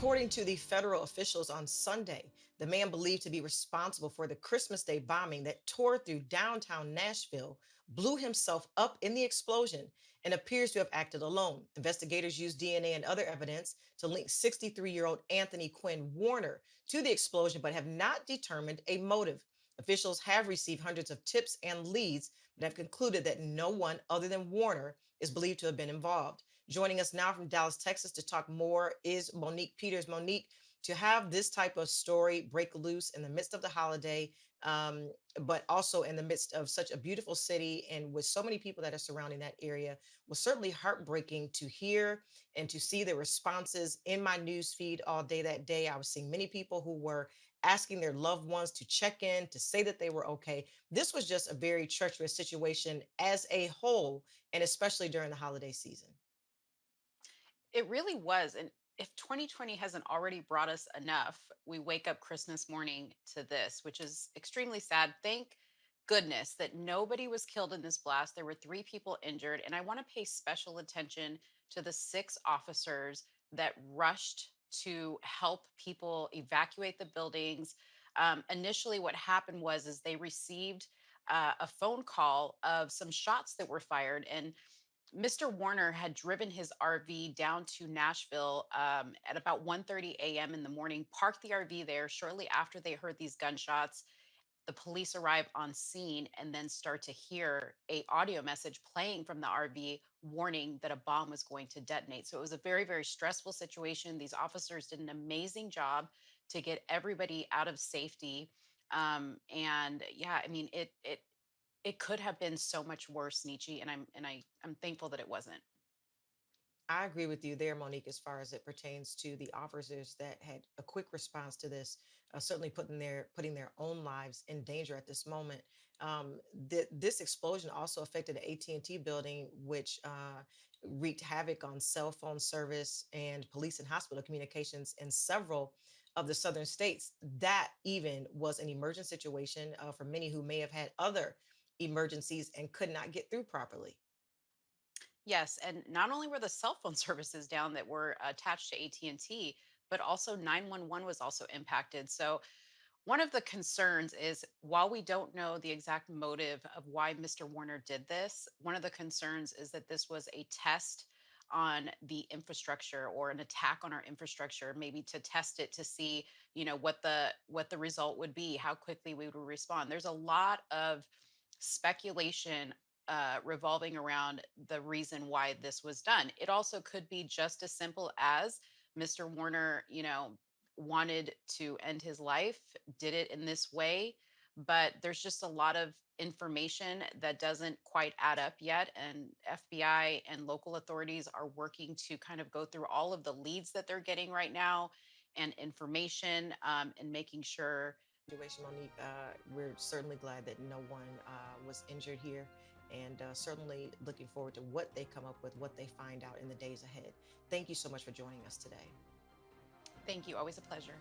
According to the federal officials on Sunday, the man believed to be responsible for the Christmas Day bombing that tore through downtown Nashville blew himself up in the explosion and appears to have acted alone. Investigators used DNA and other evidence to link 63-year-old Anthony Quinn Warner to the explosion, but have not determined a motive. Officials have received hundreds of tips and leads, but have concluded that no one other than Warner is believed to have been involved. Joining us now from Dallas, Texas to talk more is Monique Peters. Monique, to have this type of story break loose in the midst of the holiday, but also in the midst of such a beautiful city and with so many people that are surrounding that area, was certainly heartbreaking to hear and to see the responses in my news feed all day that day. I was seeing many people who were asking their loved ones to check in, to say that they were okay. This was just a very treacherous situation as a whole, and especially during the holiday season. It really was. And if 2020 hasn't already brought us enough, we wake up Christmas morning to this, which is extremely sad. Thank goodness that nobody was killed in this blast. There were three people injured. And I want to pay special attention to the six officers that rushed to help people evacuate the buildings. Initially, what happened was is they received a phone call of some shots that were fired. And Mr. Warner had driven his RV down to Nashville at about 1:30 a.m. in the morning, parked the RV there. Shortly after they heard these gunshots, the police arrive on scene and then start to hear a audio message playing from the RV warning that a bomb was going to detonate. So it was a very, very stressful situation. These officers did an amazing job to get everybody out of safety. And yeah, I mean, it could have been so much worse, Nietzsche, and I'm thankful that it wasn't. I agree with you there, Monique, as far as it pertains to the officers that had a quick response to this, certainly putting their own lives in danger at this moment. This explosion also affected the AT&T building, which wreaked havoc on cell phone service and police and hospital communications in several of the southern states. That even was an emergent situation for many who may have had other emergencies and could not get through properly. Yes, and not only were the cell phone services down that were attached to AT&T, but also 911 was also impacted. So one of the concerns is while we don't know the exact motive of why Mr. Warner did this, one of the concerns is that this was a test on the infrastructure or an attack on our infrastructure, maybe to test it to see, what the result would be, how quickly we would respond. There's a lot of speculation revolving around the reason why this was done. It also could be just as simple as Mr. Warner, wanted to end his life, did it in this way, but there's just a lot of information that doesn't quite add up yet. And FBI and local authorities are working to kind of go through all of the leads that they're getting right now and information, and making sure. Situation, Monique. We're certainly glad that no one was injured here, and certainly looking forward to what they come up with, what they find out in the days ahead. Thank you so much for joining us today. Thank you. Always a pleasure.